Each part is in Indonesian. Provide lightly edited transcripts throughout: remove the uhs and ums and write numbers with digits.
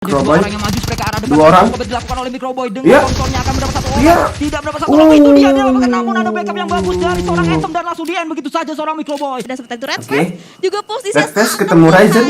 Microboy. Orang yang maju ke arah depan. Dua orang. Coba dilakukan oleh Microboy dengan konsolnya akan mendapat satu orang. Tidak mendapat satu Oh. orang, itu dia dapatkan, namun ada backup yang bagus dari seorang Atom dan langsung di-end begitu saja seorang Microboy. Dan seperti itu Red Oke. Face juga posisi Red Face ketemu Ryzen.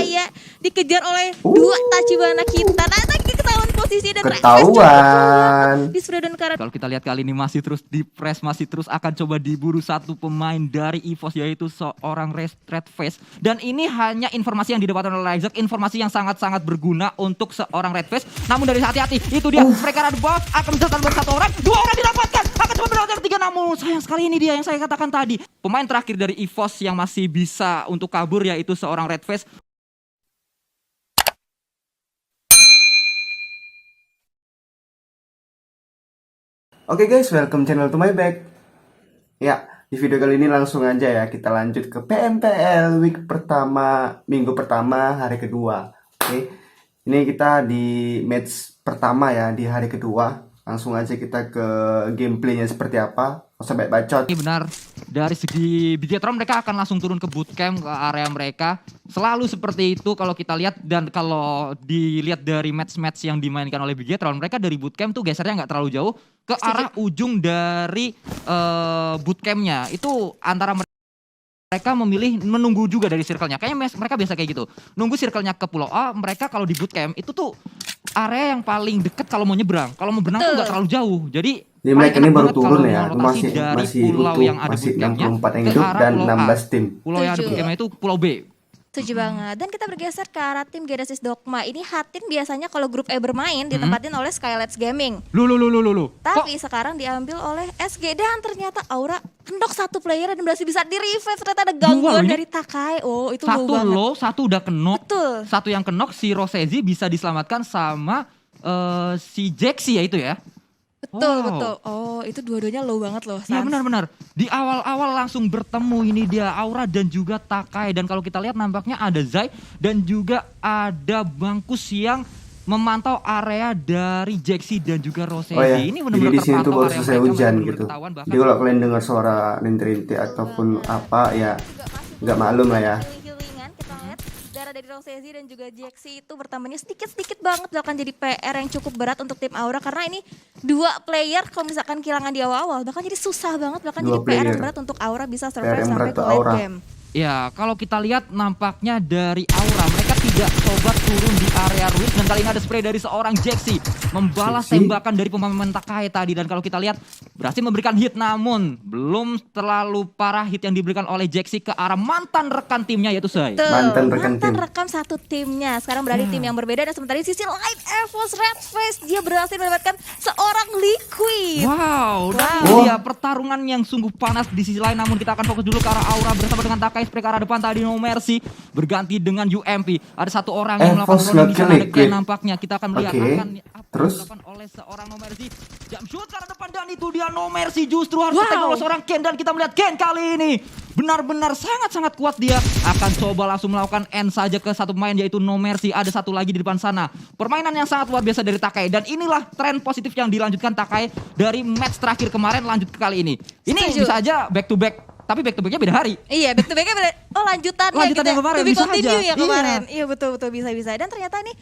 dikejar oleh dua Tachibana kita. Nah, tadi ketahuan posisi dan Red Face Ketahuan. di Sweden karena Kalau kita lihat kali ini masih terus di press, masih terus akan coba diburu satu pemain dari EVOS, yaitu seorang Red Face. Dan ini hanya informasi yang didapatkan oleh Isaac, informasi yang sangat-sangat berguna untuk seorang Red Face. Namun dari hati-hati, itu dia mereka ada buff, akan menjatuhkan satu orang, dua orang didapatkan, akan coba mendapatkan tiga, namun sayang sekali ini dia yang saya katakan tadi. Pemain terakhir dari EVOS yang masih bisa untuk kabur yaitu seorang Red Face. Oke guys, welcome channel to my back. Ya, di video kali ini langsung aja ya kita lanjut ke PMPL week pertama, minggu pertama, hari kedua. Oke, ini kita di match pertama ya, di hari kedua. Langsung aja kita ke gameplaynya seperti apa. Sampai bacot. Ini benar, dari segi Bigetron mereka akan langsung turun ke bootcamp, ke area mereka. Selalu seperti itu kalau kita lihat, dan kalau dilihat dari match-match yang dimainkan oleh Bigetron, mereka dari bootcamp tuh gesernya nggak terlalu jauh ke arah ujung dari bootcampnya. Itu antara mereka memilih menunggu juga dari circle-nya. Kayaknya mereka biasa kayak gitu. Nunggu circle-nya ke pulau A, mereka kalau di bootcamp itu tuh area yang paling deket kalau mau nyebrang. Kalau mau berenang tuh nggak terlalu jauh. Jadi mereka ini baru turun ya, masih pulau utuh, yang ada masih bootcampnya 64 yang hidup dan 16 tim. Pulau yang ada bootcampnya itu Pulau B. setuju banget. Dan kita bergeser ke arah tim Genesis Dogma. Ini Hatin biasanya kalau grup E bermain ditempatin oleh Skylights Gaming. Lu. Tapi sekarang diambil oleh SG dan ternyata Aura kendok satu player dan berhasil bisa di revive. Ternyata ada gangguan dari Takai. Oh, itu satu banget. satu udah kenok. Betul. Satu yang kenok, si Rosezi bisa diselamatkan sama si Jaxi ya itu ya. Betul. Oh, itu dua-duanya low banget loh. Ya benar-benar. Di awal-awal langsung bertemu ini dia Aura dan juga Takai. Dan kalau kita lihat nampaknya ada Zai dan juga ada Bangkus yang memantau area dari Jaxi dan juga Rosezi. Oh ya, Ini jadi di sini tuh baru selesai hujan gitu. Bahkan Jadi kalau kalian dengar suara rintik-rintik ataupun apa ya, nggak maklum lah ya. Healing-healingan kita lihat darah dari Rosezi dan juga Jaxi itu bertambahnya sedikit-sedikit banget, bahkan jadi PR yang cukup berat untuk tim Aura karena ini dua player kalau misalkan kehilangan di awal-awal bahkan jadi susah banget, bahkan Dua jadi PR yang player. berat untuk Aura bisa survive yang sampai berat ke ke late Aura. game. Ya, kalau kita lihat nampaknya dari Aura, mereka tidak coba turun di area Ruiz. Dan kali ini ada spray dari seorang Jaxi membalas tembakan dari pemain Takai tadi. Dan kalau kita lihat berhasil memberikan hit, namun belum terlalu parah hit yang diberikan oleh Jaxi ke arah mantan rekan timnya yaitu Zai. Mantan rekan Rekan satu timnya sekarang berada di tim yang berbeda, dan sementara di sisi lain EVOS Red Face dia berhasil mendapatkan seorang Liquid. Wow, dan dia pertarungan yang sungguh panas di sisi lain. Namun kita akan fokus dulu ke arah Aura bersama dengan Takai. Spray ke arah depan tadi No Mercy berganti dengan UMP. Ada satu orang yang melakukan rolling di sana Ken nampaknya. Kita akan melihat akan apa yang dilakukan oleh seorang No Mercy. Jump shoot ke arah depan dan itu dia No Mercy justru harus ditangkap oleh seorang Ken. Dan kita melihat Ken kali ini benar-benar sangat-sangat kuat. Dia akan coba langsung melakukan end saja ke satu pemain yaitu No Mercy. Ada satu lagi di depan sana. Permainan yang sangat luar biasa dari Takai. Dan inilah tren positif yang dilanjutkan Takai dari match terakhir kemarin lanjut ke kali ini. Ini bisa aja back to back. Tapi back to backnya beda hari. Iya, back to backnya beda. Oh, lanjutannya gitu yang kemarin, to be bisa continue aja. ya kemarin. Iya, betul bisa. Dan ternyata ini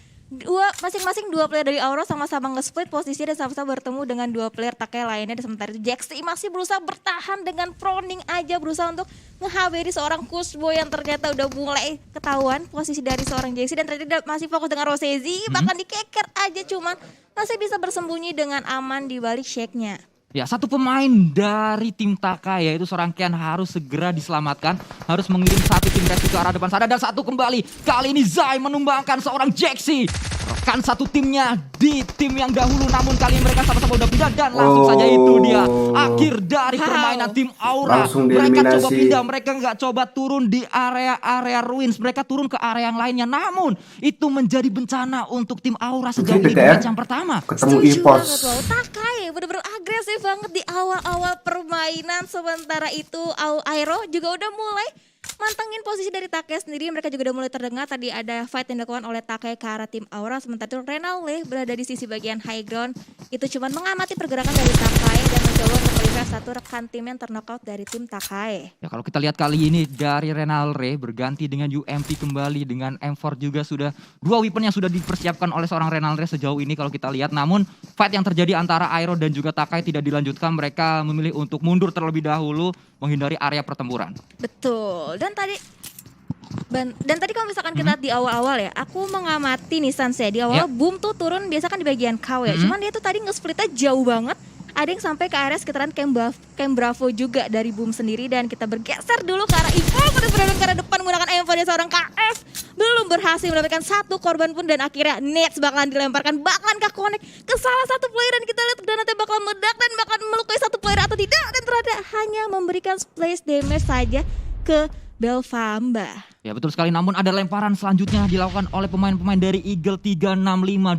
masing-masing dua player dari Aura sama-sama nge-split posisi dan sama-sama bertemu dengan dua player Takai lainnya. Dan sementara itu Jaxi masih berusaha bertahan dengan proning aja, berusaha untuk nge-haberi seorang Kusbo yang ternyata udah mulai ketahuan posisi dari seorang Jaxi. Dan ternyata masih fokus dengan Rosezi, bahkan dikeker aja, cuman masih bisa bersembunyi dengan aman di balik shake-nya. Ya, satu pemain dari tim Takai yaitu seorang Ken harus segera diselamatkan. Harus mengirim satu tim rescue ke arah depan sana dan satu kembali. Kali ini Zai menumbangkan seorang Jaxi. Rekan satu timnya di tim yang dahulu, namun kali ini mereka sama-sama udah pindah dan langsung saja itu dia akhir dari permainan tim Aura. Mereka coba pindah, mereka nggak coba turun di area Ruins. Mereka turun ke area yang lainnya, namun itu menjadi bencana untuk tim Aura sejauh ini di match yang pertama. Ketemu EVOS. Takai bener-bener agresif banget di awal-awal permainan. Sementara itu Aero juga udah mulai mantengin posisi dari Take sendiri. Mereka juga udah mulai terdengar. Tadi ada fight yang dilakukan oleh Take ke arah tim Aura. Sementara itu Renale berada di sisi bagian high ground. Itu cuma mengamati pergerakan dari Takai dan mencoba untuk melihat satu rekan tim yang terknockout dari tim Takai. Ya kalau kita lihat kali ini dari Renalre berganti dengan UMP kembali dengan M4 juga sudah 2 weapon yang sudah dipersiapkan oleh seorang Renalre sejauh ini kalau kita lihat. Namun fight yang terjadi antara Airo dan juga Takai tidak dilanjutkan. Mereka memilih untuk mundur terlebih dahulu menghindari area pertempuran. Betul. Dan tadi kalau misalkan kita lihat di awal-awal ya, aku mengamati nih Sans ya, di awal boom tuh turun biasa kan di bagian KW ya. Cuman dia tuh tadi nge-splitnya jauh banget. Ada yang sampai ke area sekitaran Camp Bravo juga dari boom sendiri. Dan kita bergeser dulu ke arah Ivo, berada ke arah depan menggunakan M4 dari seorang KF. Belum berhasil mendapatkan satu korban pun dan akhirnya Nets bakalan dilemparkan, bakalan ke connect ke salah satu player dan kita lihat granatnya bakalan meledak dan bakalan melukai satu player atau tidak. Dan ternyata hanya memberikan splash damage saja ke Belfamba. Ya betul sekali, namun ada lemparan selanjutnya dilakukan oleh pemain-pemain dari Eagle 365.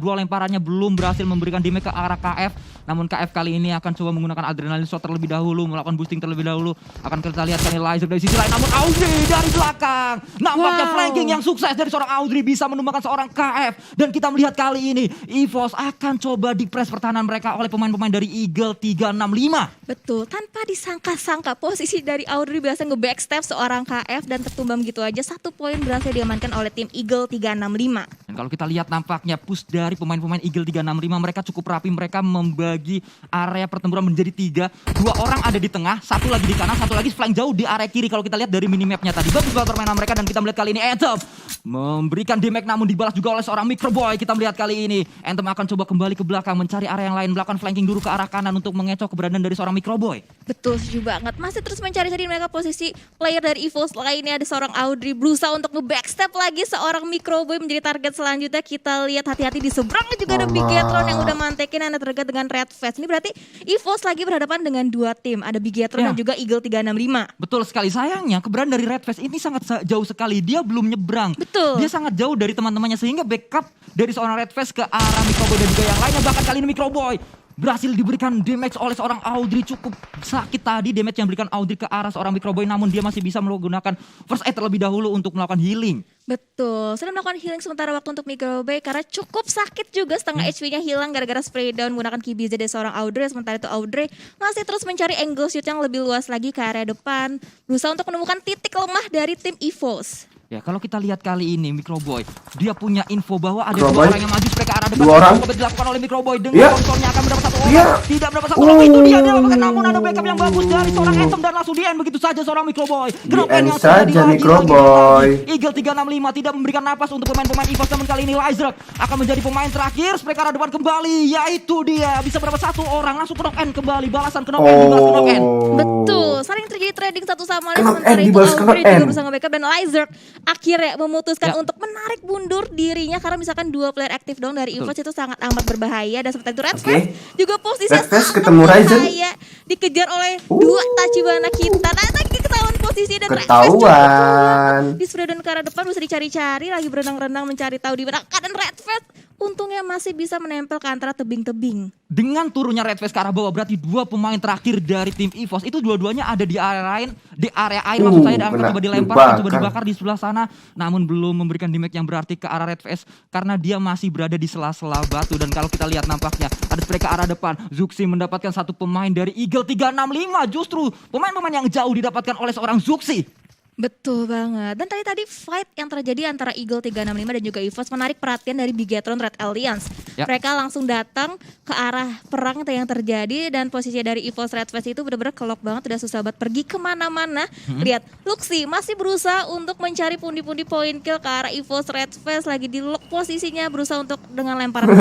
Dua lemparannya belum berhasil memberikan damage ke arah KF. Namun KF kali ini akan coba menggunakan adrenaline shot terlebih dahulu, melakukan boosting terlebih dahulu. Akan kita lihat kali Lizer dari sisi lain, namun Audrey dari belakang. Nampaknya flanking yang sukses dari seorang Audrey bisa menumbangkan seorang KF. Dan kita melihat kali ini EVOS akan coba di-press pertahanan mereka oleh pemain-pemain dari Eagle 365. Betul, tanpa disangka-sangka posisi dari Audrey biasa nge-backstep seorang KF dan tertumbang gitu aja. 1 poin berhasil diamankan oleh tim Eagle 365. Dan kalau kita lihat nampaknya push dari pemain-pemain Eagle 365 mereka cukup rapi. Mereka membagi area pertempuran menjadi 3. 2 orang ada di tengah, 1 lagi di kanan, 1 lagi flank jauh di area kiri. Kalau kita lihat dari minimapnya tadi, bagus banget permainan mereka. Dan kita melihat kali ini Anthem memberikan damage namun dibalas juga oleh seorang Microboy. Kita melihat kali ini Anthem akan coba kembali ke belakang mencari area yang lain, melakukan flanking dulu ke arah kanan untuk mengecoh keberadaan dari seorang Microboy. Betul setuju banget. Masih terus mencari-cari mereka posisi player dari EVOS lainnya. Ada seorang Audrey berusaha untuk nge-backstep lagi seorang Microboy menjadi target selanjutnya. Kita lihat hati-hati di seberangnya juga ada Bigetron yang udah mantekin yang terdekat dengan Red Fest. Ini berarti EVOS lagi berhadapan dengan 2 tim. Ada Bigetron dan juga Eagle 365. Betul sekali, sayangnya keberadaan dari Red Fest ini sangat jauh sekali. Dia belum nyebrang. Betul. Dia sangat jauh dari teman-temannya sehingga backup dari seorang Red Fest ke arah Microboy dan juga yang lainnya. Bahkan kali ini Microboy berhasil diberikan damage oleh seorang Audrey. Cukup sakit tadi damage yang diberikan Audrey ke arah seorang Microboy. Namun dia masih bisa menggunakan first aid terlebih dahulu untuk melakukan healing. Betul, sudah melakukan healing sementara waktu untuk Microboy karena cukup sakit juga, setengah HP-nya hilang gara-gara spray down menggunakan KBZ dari seorang Audrey. Sementara itu Audrey masih terus mencari angle shoot yang lebih luas lagi ke area depan, berusaha untuk menemukan titik lemah dari tim EVOS. Ya kalau kita lihat kali ini Microboy, dia punya info bahwa ada Microboy. 2 orang yang maju spray ke arah depan. 2 orang. Coba dilakukan oleh Microboy dengan kontrolnya akan mendapat 1 orang. Tidak mendapat 1 orang, itu dia mendapatkan. Namun ada backup yang bagus dari seorang Anthem dan langsung di-end begitu saja seorang Microboy. Di-end yang saja Microboy. Eagle 365 tidak memberikan napas untuk pemain-pemain EVOS. Namun kali ini Lizer akan menjadi pemain terakhir. Spray ke arah depan kembali, yaitu dia bisa mendapat 1 orang langsung ke knock-end kembali. Balasan ke knock-end, dibalas ke knock-end. Betul, saling terjadi trading satu sama lain. Knock-end, Sementara itu dibalas ke Audrey knock-end. juga berusaha nge-backup dan Lizer akhirnya memutuskan untuk menarik mundur dirinya karena misalkan 2 player aktif dong dari EVOS itu sangat amat berbahaya. Dan seperti itu Red Fest juga posisinya Red Fest sangat ketemu Ryzen. berbahaya, dikejar oleh 2 Tachibana kita. Nah lagi ketahuan posisi dan Red Fest Ketahuan. di spray dan ke arah depan bisa dicari-cari, lagi berenang-renang mencari tahu di mana keadaan Red Fest. Untungnya masih bisa menempel ke antara tebing-tebing. Dengan turunnya Red Fest ke arah bawah, berarti 2 pemain terakhir dari tim EVOS itu dua-duanya ada di area lain, di area air maksud saya, dan akan coba dilempar dan coba dibakar di sebelah sana. Namun belum memberikan damage yang berarti ke arah Red Fest karena dia masih berada di sela-sela batu. Dan kalau kita lihat nampaknya ada spray ke arah depan, Zuxi mendapatkan 1 pemain dari Eagle 365. Justru pemain-pemain yang jauh didapatkan oleh seorang Zuxi. Betul banget. Dan tadi fight yang terjadi antara Eagle 365 dan juga EVOS menarik perhatian dari Bigetron Red Alliance. Ya. Mereka langsung datang ke arah perang yang terjadi dan posisi dari EVOS Red Fest itu benar-benar kelok banget, udah susah banget pergi kemana-mana. Lihat, Luxi masih berusaha untuk mencari pundi-pundi point kill ke arah EVOS Red Fest, lagi di lock posisinya, berusaha untuk dengan lemparan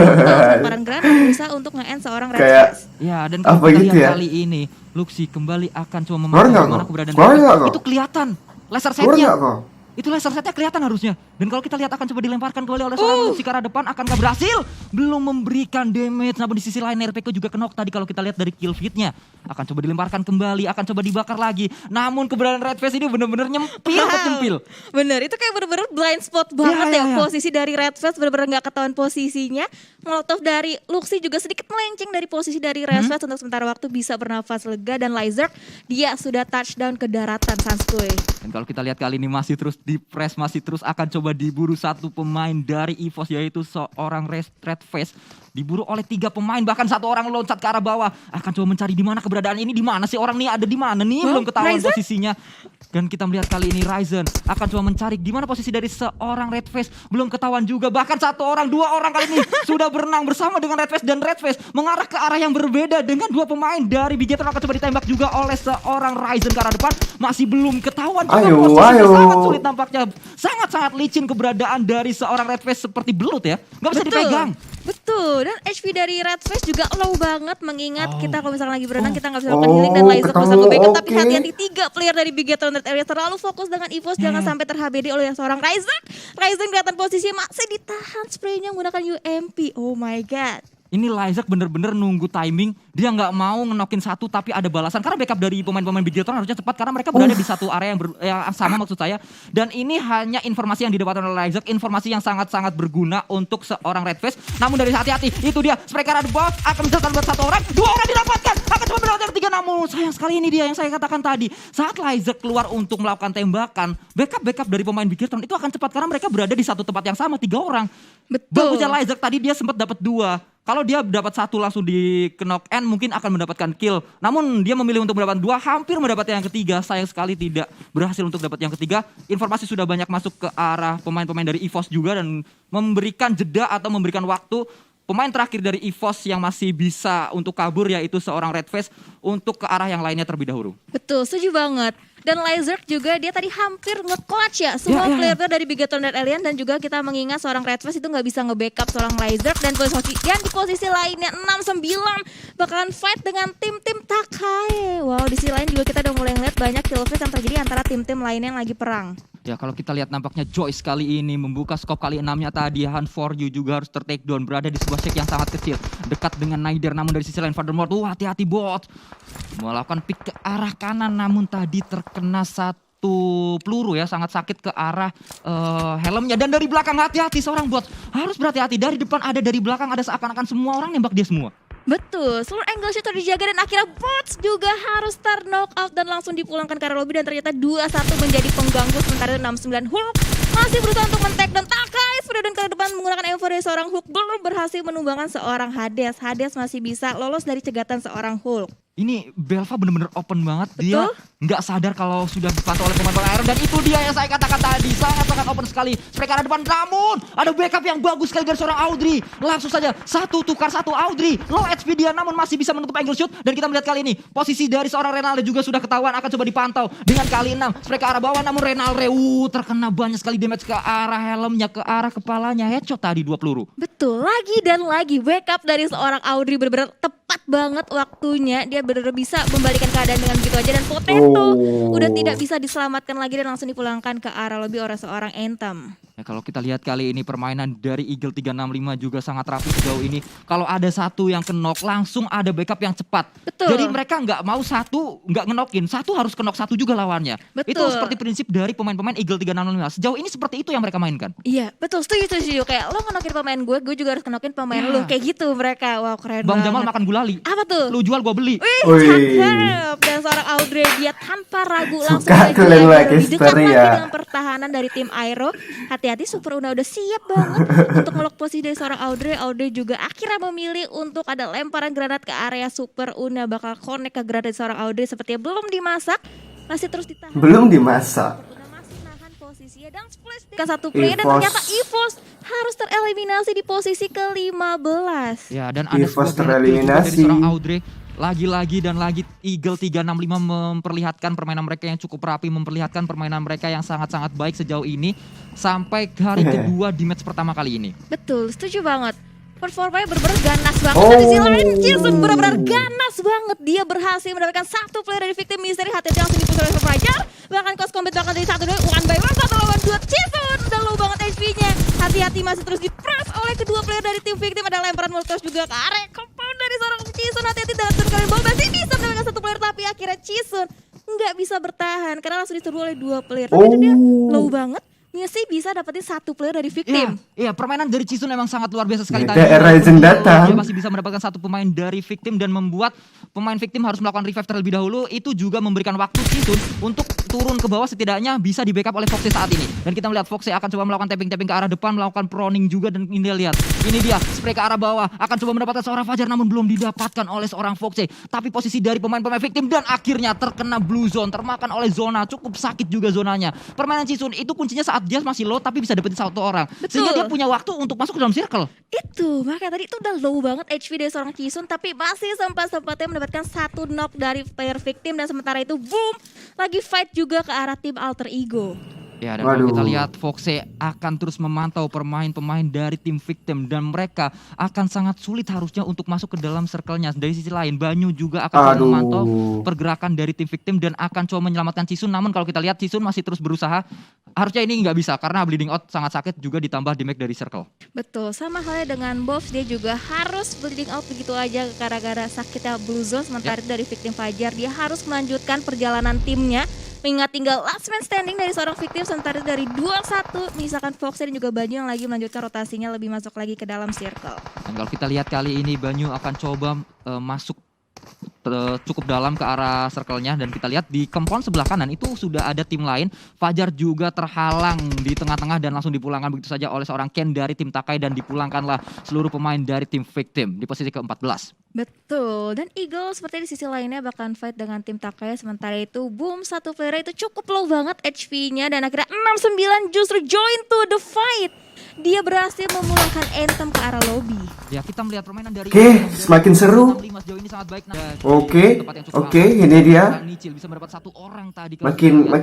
granat berusaha untuk nge-end seorang Red Kayak Fest. Ya, dan kalau kita gitu lihat ya? kali ini Luxi kembali akan coba Keluar nggak memantau mana kok? keberadaan Keluar Red Fest. nggak kok? Itu kelihatan laser Keluar setnya. nggak kok? Itu laser setnya kelihatan harusnya. Dan kalau kita lihat akan coba dilemparkan kembali oleh seorang Lutsi ke arah depan, akankah berhasil? Belum memberikan damage. Namun di sisi lain RPK juga kenok tadi kalau kita lihat dari kill feed-nya. Akan coba dilemparkan kembali, akan coba dibakar lagi. Namun keberadaan Red Face ini benar-benar nyempil. Bener, itu kayak bener-bener blind spot banget ya. Posisi dari Red Face bener-bener gak ketahuan posisinya. Molotov dari Luxi juga sedikit melenceng dari posisi dari Red Face untuk sementara waktu bisa bernafas lega. Dan Lizard, dia sudah touchdown ke daratan Sanskuy. Dan kalau kita lihat kali ini masih terus di press, masih terus akan coba diburu satu pemain dari EVOS, yaitu seorang Red Face. Diburu oleh 3 pemain, bahkan satu orang loncat ke arah bawah. Akan coba mencari di mana keberadaan ini, di mana sih orang nih, ada di mana nih, belum ketahuan posisinya. Dan kita melihat kali ini Ryzen akan coba mencari di mana posisi dari seorang Red Face, belum ketahuan juga. Bahkan 1 orang, 2 orang kali ini sudah berenang bersama dengan Red Face, dan Red Face mengarah ke arah yang berbeda dengan 2 pemain dari Bigetron. Akan coba ditembak juga oleh seorang Ryzen ke arah depan, masih belum ketahuan juga posisinya. Sangat sulit tampaknya, sangat-sangat licin keberadaan dari seorang Red Face, seperti belut ya, nggak bisa dipegang. Betul, dan HP dari Red Face juga low banget, mengingat kita kalau misalnya lagi berenang kita nggak bisa melakukan healing dan Lizard bisa nge-backup. Tapi hati-hati, 3 player dari Bigetron Red Area terlalu fokus dengan EVOS, jangan sampai terHBD oleh seorang Ryzen. Ryzen kelihatan posisi masih ditahan spraynya menggunakan UMP. Oh my god. Ini Lizard bener-bener nunggu timing, dia nggak mau ngenokin satu tapi ada balasan. Karena backup dari pemain-pemain Bigetron harusnya cepat karena mereka berada di satu area yang sama maksud saya. Dan ini hanya informasi yang didapatkan oleh Lizard, informasi yang sangat-sangat berguna untuk seorang Red Face. Namun dari hati-hati, itu dia spray karena bawah akan menjatuhkan buat 1 orang, 2 orang didapatkan, akan cuma mendapatkan 3. Namun sayang sekali ini dia yang saya katakan tadi, saat Lizard keluar untuk melakukan tembakan, backup dari pemain Bigetron itu akan cepat karena mereka berada di satu tempat yang sama, 3 orang. Betul. Bagusnya Lizard tadi dia sempat dapat 2. Kalau dia dapat 1 langsung di knock end mungkin akan mendapatkan kill. Namun dia memilih untuk mendapatkan 2, hampir mendapatkan yang ketiga. Sayang sekali tidak berhasil untuk dapat yang ketiga. Informasi sudah banyak masuk ke arah pemain-pemain dari EVOS juga dan memberikan jeda atau memberikan waktu pemain terakhir dari EVOS yang masih bisa untuk kabur, yaitu seorang Red Face, untuk ke arah yang lainnya terlebih dahulu. Betul, setuju banget. Dan Lizard juga dia tadi hampir nge-clutch ya semua player dari Bigetron Red Alien. Dan juga kita mengingat seorang Red Face itu nggak bisa nge-backup seorang Lizard. Dan di posisi lainnya 6-9 bakalan fight dengan tim-tim Takai. Wow, di sisi lain juga kita udah mulai ngeliat banyak killfish yang terjadi antara tim-tim lainnya yang lagi perang. Ya kalau kita lihat nampaknya Joyce kali ini membuka skop kali 6-nya tadi. Hunt for You juga harus ter-take down, berada di sebuah shake yang sangat kecil dekat dengan Naider. Namun dari sisi lain Furthermore, hati-hati bot, melakukan pick ke arah kanan, namun tadi terkena 1 peluru ya, sangat sakit ke arah helmnya. Dan dari belakang hati-hati seorang bot, harus berhati-hati. Dari depan ada, dari belakang ada, seakan-akan semua orang nembak dia semua. Betul, seluruh angle shot dijaga dan akhirnya bots juga harus knock out dan langsung dipulangkan ke arah lobby. Dan ternyata 2-1 menjadi pengganggu, sementara 69 Hulk masih berusaha untuk men-tag dan Takai dan ke depan menggunakan M4 dari seorang Hulk, belum berhasil menumbangkan seorang Hades. Hades masih bisa lolos dari cegatan seorang Hulk. Ini Belva bener-bener open banget. Dia nggak sadar kalau sudah dipantau oleh pemain Iron. Dan itu dia yang saya katakan tadi, sangat-sangat open sekali. Mereka ada depan, namun ada backup yang bagus sekali dari seorang Audrey. Langsung saja 1 tukar 1 Audrey. Low HP dia namun masih bisa menutup angle shoot. Dan kita melihat kali ini posisi dari seorang Renalre juga sudah ketahuan, akan coba dipantau dengan kali 6. Mereka arah bawah, namun Renalre terkena banyak sekali damage ke arah helmnya, ke arah kepalanya. Headshot tadi 2 peluru. Betul, lagi dan lagi backup dari seorang Audrey benar-benar tepat banget waktunya. Dia benar-benar bisa membalikan keadaan dengan begitu aja. Dan Potato udah tidak bisa diselamatkan lagi dan langsung dipulangkan ke arah lobby oleh seorang Anthem. Ya, kalau kita lihat kali ini permainan dari Eagle 365 juga sangat rapi sejauh ini. Kalau ada 1 yang kenok, langsung ada backup yang cepat. Betul. Jadi mereka nggak mau 1 nggak ngenokin, 1 harus kenok 1 juga lawannya. Betul. Itu seperti prinsip dari pemain-pemain Eagle 365. Sejauh ini seperti itu yang mereka mainkan. Iya, betul, setuju. Kayak lo ngenokin pemain gue juga harus ngenokin pemain lu. Kayak gitu mereka. Wow, keren Bang banget. Jamal makan gulali. Apa tuh? Lu jual, gua beli. Wih, cakep. Dan seorang Audrey dia tanpa ragu langsung Suka aja kalian dekat history lagi ya. dengan pertahanan dari tim Aero. Hati-hati, Super Una udah siap banget untuk ngelok posisi dari seorang Audrey. Audrey juga akhirnya memilih untuk ada lemparan granat ke area Super Una, bakal connect ke granat dari seorang Audrey. Sepertinya belum dimasak, masih terus ditahan. Belum dimasak. Masih nahan posisinya dan splash ke 1 player. Dan ternyata EVOS harus tereliminasi di posisi ke-15. Ya, dan ada EVOS sebuah tereliminasi dari tereliminasi. seorang Audrey. Lagi-lagi dan lagi Eagle 365 memperlihatkan permainan mereka yang cukup rapi, memperlihatkan permainan mereka yang sangat-sangat baik sejauh ini sampai ke hari kedua di match pertama kali ini. Betul, setuju banget. Performanya benar-benar ganas banget. Dan di sisi lain Jason benar-benar ganas banget. Dia berhasil mendapatkan 1 player dari victim misteri. Hati-hati langsung diputus oleh Surprise. Bahkan close combat bahkan dari 1-2, 1 by 1, 1 lawan 2. dua Chisun. Udah low banget HP-nya. Hati-hati masih terus di-press oleh kedua player dari tim victim. Ada lemparan molotov juga ke area compound dari seorang Chisun. Hati-hati dengan turun kalian bawah. Masih bisa mendapatkan satu player tapi akhirnya Chisun nggak bisa bertahan karena langsung diserbu oleh dua player. Tapi itu dia low banget. Sih bisa dapetin satu player dari victim. Iya, permainan dari Chisun memang sangat luar biasa sekali tadi. Ryzen datang. Dia masih bisa mendapatkan satu pemain dari victim dan membuat pemain victim harus melakukan revive terlebih dahulu. Itu juga memberikan waktu Chisun untuk turun ke bawah, setidaknya bisa di backup oleh Foxy saat ini. Dan kita melihat Foxy akan coba melakukan tapping-tapping ke arah depan, melakukan proning juga, dan ini lihat. Ini dia, spray ke arah bawah, akan coba mendapatkan seorang Fajar namun belum didapatkan oleh seorang Foxy. Tapi posisi dari pemain-pemain victim dan akhirnya terkena blue zone, termakan oleh zona, cukup sakit juga zonanya. Permainan Chisun itu kuncinya saat dia masih low tapi bisa dapetin satu orang. Betul. Sehingga dia punya waktu untuk masuk ke dalam circle. Itu, makanya tadi itu udah low banget HP dari seorang Chisun, tapi masih sempat-sempatnya mendapatkan satu knock dari player victim. Dan sementara itu boom, lagi fight juga ke arah tim Alter Ego. Ya, dan kalau kita lihat Foxy akan terus memantau pemain-pemain dari tim victim dan mereka akan sangat sulit harusnya untuk masuk ke dalam circle-nya. Dari sisi lain, Banyu juga akan coba memantau pergerakan dari tim victim dan akan coba menyelamatkan Chisun. Namun kalau kita lihat Chisun masih terus berusaha. Harusnya ini nggak bisa karena bleeding out sangat sakit juga ditambah damage dari circle. Betul, sama halnya dengan Bobs, dia juga harus bleeding out begitu aja gara-gara sakitnya blue zone. Sementara dari victim Fajar, dia harus melanjutkan perjalanan timnya. Mengingat tinggal last man standing dari seorang victim, sementara dari 2-1 misalkan Foxy dan juga Banyu yang lagi melanjutkan rotasinya lebih masuk lagi ke dalam circle. Dan kalau kita lihat kali ini Banyu akan coba masuk cukup dalam ke arah circle-nya dan kita lihat di compound sebelah kanan itu sudah ada tim lain. Fajar juga terhalang di tengah-tengah dan langsung dipulangkan begitu saja oleh seorang Ken dari tim Takai dan dipulangkanlah seluruh pemain dari tim victim di posisi ke-14. Betul, dan Eagle seperti di sisi lainnya bahkan fight dengan tim Takai. Sementara itu boom, satu player itu cukup low banget HP-nya dan akhirnya 6-9 justru join to the fight. Dia berhasil memulangkan Anthem ke arah lobby. Ya, kita melihat permainan dari semakin seru. Sejauh ini sangat baik. Oke, ini dia. Nicil bisa mendapat satu orang tadi. Makin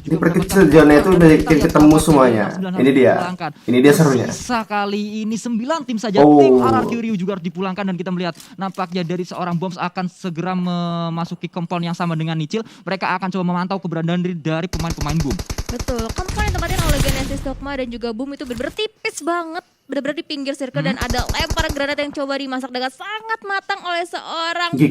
diperkecil zona itu udah ketemu semuanya. Ini dia serunya. Sisa kali ini 9 tim saja. Tim RRQ Ryu juga harus dipulangkan dan kita melihat nampaknya dari seorang Bombs akan segera memasuki compound yang sama dengan Nicil. Mereka akan coba memantau keberadaan dari pemain-pemain Boom. Betul, compound yang tempatin oleh Genesis Dogma dan juga Boom itu benar-benar tipis banget. Benar-benar di pinggir circle dan ada lemparan granat yang coba dimasak dengan sangat matang oleh seorang ke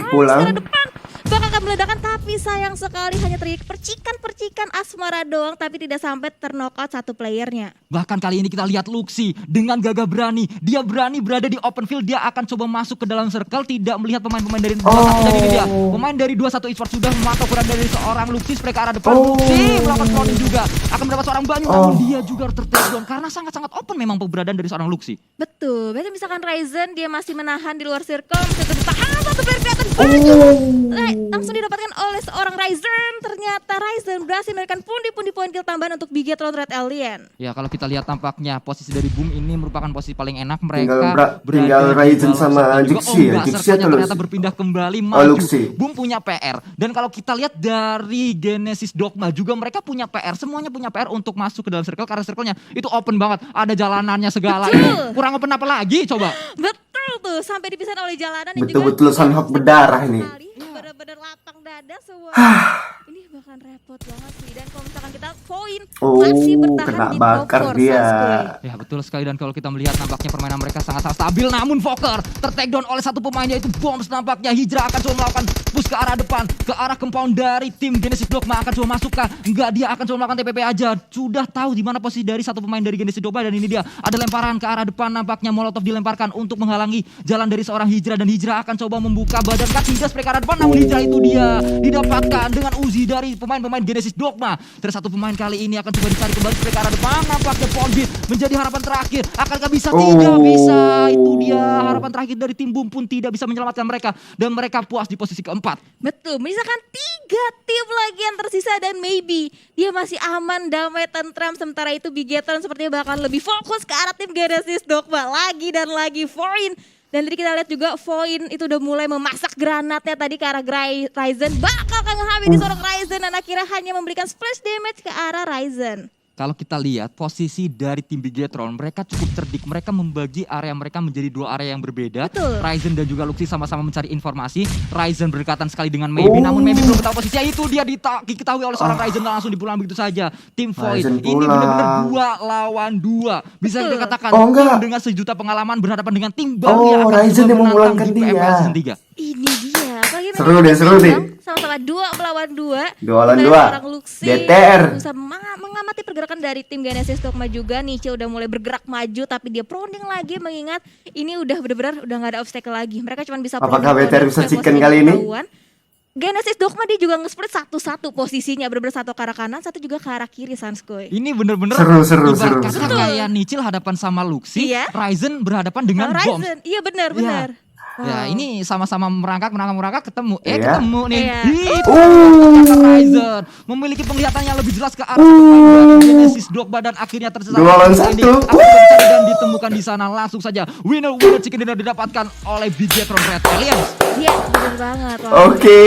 depan. Bakal akan meledakan tapi sayang sekali hanya terjadi percikan-percikan asmara doang tapi tidak sampai terknockout satu playernya. Bahkan kali ini kita lihat Luxi dengan gagah berani. Dia berani berada di open field, dia akan coba masuk ke dalam circle tidak melihat pemain-pemain dari 21 dan ini dia. Pemain dari 21 esports sudah memantau keberadaan dari seorang Luxi spray ke arah depan. Luxi melakukan cloning juga. Akan mendapat seorang Banyu namun dia juga tertakedown karena sangat-sangat open memang keberadaan dari seorang Luxi. Betul, berarti misalkan Ryzen dia masih menahan di luar circle, bisa bertahan satu player kelihatan langsung didapatkan oleh seorang Ryzen. Ternyata Ryzen berhasil memberikan pundi-pundi poin kill tambahan untuk Bigetron Red Alien. Ya, kalau kita lihat tampaknya posisi dari Boom ini merupakan posisi paling enak. Mereka tinggal Ryzen sama Jixi ya. Jixi ternyata berpindah kembali maju. Boom punya PR. Dan kalau kita lihat dari Genesis Dogma juga mereka punya PR. Semuanya punya PR untuk masuk ke dalam circle karena circle-nya itu open banget. Ada jalanannya segala. Kurang open apa lagi coba? Betul tuh, sampai dipisahin oleh jalanan. Betul-betul Sunhawk berdarah ini. Benar-benar lapang dada semua. Ini bahkan repot banget sih. Dan kalau misalkan kita poin masih bertahan kena di bakar top 4 dia. Ya betul sekali dan kalau kita melihat nampaknya permainan mereka sangat-sangat stabil. Namun Fokker tertakedown oleh satu pemainnya itu Bombs. Nampaknya Hijrah akan coba melakukan push ke arah depan, ke arah compound dari tim Genesis Dogma akan coba masuk kah? Enggak, dia akan coba melakukan TPP aja. Sudah tahu di mana posisi dari satu pemain dari Genesis Dogma dan ini dia ada lemparan ke arah depan. Nampaknya Molotov dilemparkan untuk menghalangi jalan dari seorang Hijrah dan Hijrah akan coba membuka badan kaki Hijrah spray ke arah depan. Namun Hijrah itu dia didapatkan dengan Uzi dari pemain-pemain Genesis Dogma. Terus satu pemain kali ini akan coba dicari kembali spray ke arah depan. Nampaknya Polbit menjadi harapan terakhir. Akankah bisa? Tidak bisa. Itu dia harapan terakhir dari tim Boom pun tidak bisa menyelamatkan mereka dan mereka puas di posisi keempat. Betul, misalkan 3 tim lagi yang tersisa dan maybe dia masih aman, damai, tentram. Sementara itu Bigetron sepertinya bakal lebih fokus ke arah tim Genesis Dogma lagi dan lagi Foin. Dan tadi kita lihat juga Foin itu udah mulai memasak granatnya tadi ke arah Ryzen. Bakal ngehamil di seorang Ryzen dan akhirnya hanya memberikan splash damage ke arah Ryzen. kalau kita lihat posisi dari tim Bigetron, mereka cukup cerdik. Mereka membagi area mereka menjadi 2 area yang berbeda. Betul. Ryzen dan juga Luxy sama-sama mencari informasi. Ryzen berdekatan sekali dengan Maybe, namun Maybe belum tahu posisinya. Itu dia diketahui oleh seorang Ryzen dan langsung dipulang begitu saja. Tim Void Ryzen ini pulang. benar-benar 2 lawan 2. Bisa Betul. dikatakan Oh, enggak. tim dengan sejuta pengalaman berhadapan dengan tim baru yang akan Ryzen coba yang menantang memulangkan di dia. PMPL Season 3. Ini dia. Apalagi Seru mereka deh, seru berimbang deh. Sama-sama 2 melawan 2. 2 lawan Dari 2. seorang Luxy BTR. bisa mengamati pergerakan dari tim Genesis Dogma juga. Niche udah mulai bergerak maju, tapi dia proning lagi, mengingat ini udah benar-benar udah nggak ada obstacle lagi. Mereka cuma bisa Apakah proning BTR kalau bisa posisi chicken kali ini? ketahuan. Genesis Dogma dia juga nge-split satu-satu posisinya, bener-bener satu ke arah kanan, satu juga ke arah kiri, Sanskoy. Ini bener-bener Seru. ibarat kata kayak Nichil hadapan sama Luxy, Iya. Ryzen berhadapan dengan Bombs. Ryzen, iya benar-benar. Ya ini sama-sama merangkak ketemu Iya. ketemu nih. Iya. Itu kata Ryzen memiliki penglihatan yang lebih jelas ke arah permainan Genesis Dogma dan akhirnya tersesat. 2 lawan Ini 1. akan mencari dan ditemukan di sana langsung saja. Winner chicken dinner didapatkan oleh Bigetron Red Alliance. Iya, bener banget. Wah. Oke.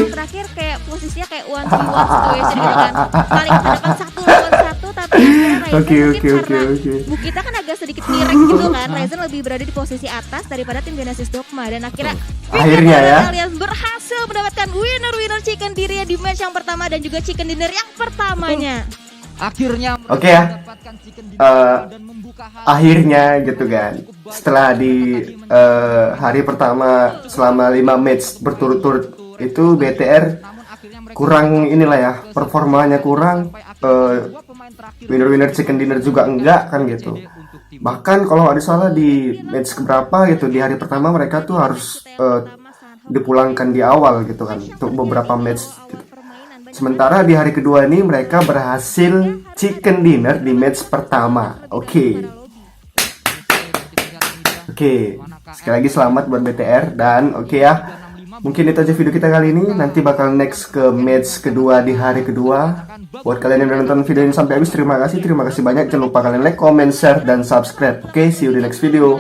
Yang terakhir kayak posisinya kayak one to one situation gitu kan. Paling hadapan 1 lawan 1, tapi akhirnya Ryzen Oke. mungkin karena Bukita kan agak sedikit miring gitu kan. Ryzen lebih berada di posisi atas daripada tim Genesis Dogma, dan akhirnya Akhirnya ya. Alliance berhasil mendapatkan winner chicken dinner di match yang pertama dan juga chicken dinner yang pertamanya. Akhirnya mereka Oke ya. mendapatkan chicken dinner dan membuka hal Akhirnya gitu kan. Setelah di hari pertama selama 5 match berturut-turut itu BTR namun akhirnya mereka kurang inilah ya, performanya kurang. Winner chicken dinner juga enggak kan gitu. Bahkan kalau nggak salah di match keberapa gitu, di hari pertama mereka tuh harus dipulangkan di awal gitu kan untuk beberapa match gitu. Sementara di hari kedua ini mereka berhasil chicken dinner di match pertama. Oke. Sekali lagi selamat buat BTR dan oke ya. Mungkin itu aja video kita kali ini. Nanti bakal next ke match kedua di hari kedua. Buat kalian yang udah nonton video ini sampai habis, terima kasih banyak. Jangan lupa kalian like, comment, share, dan subscribe. Oke, see you di next video.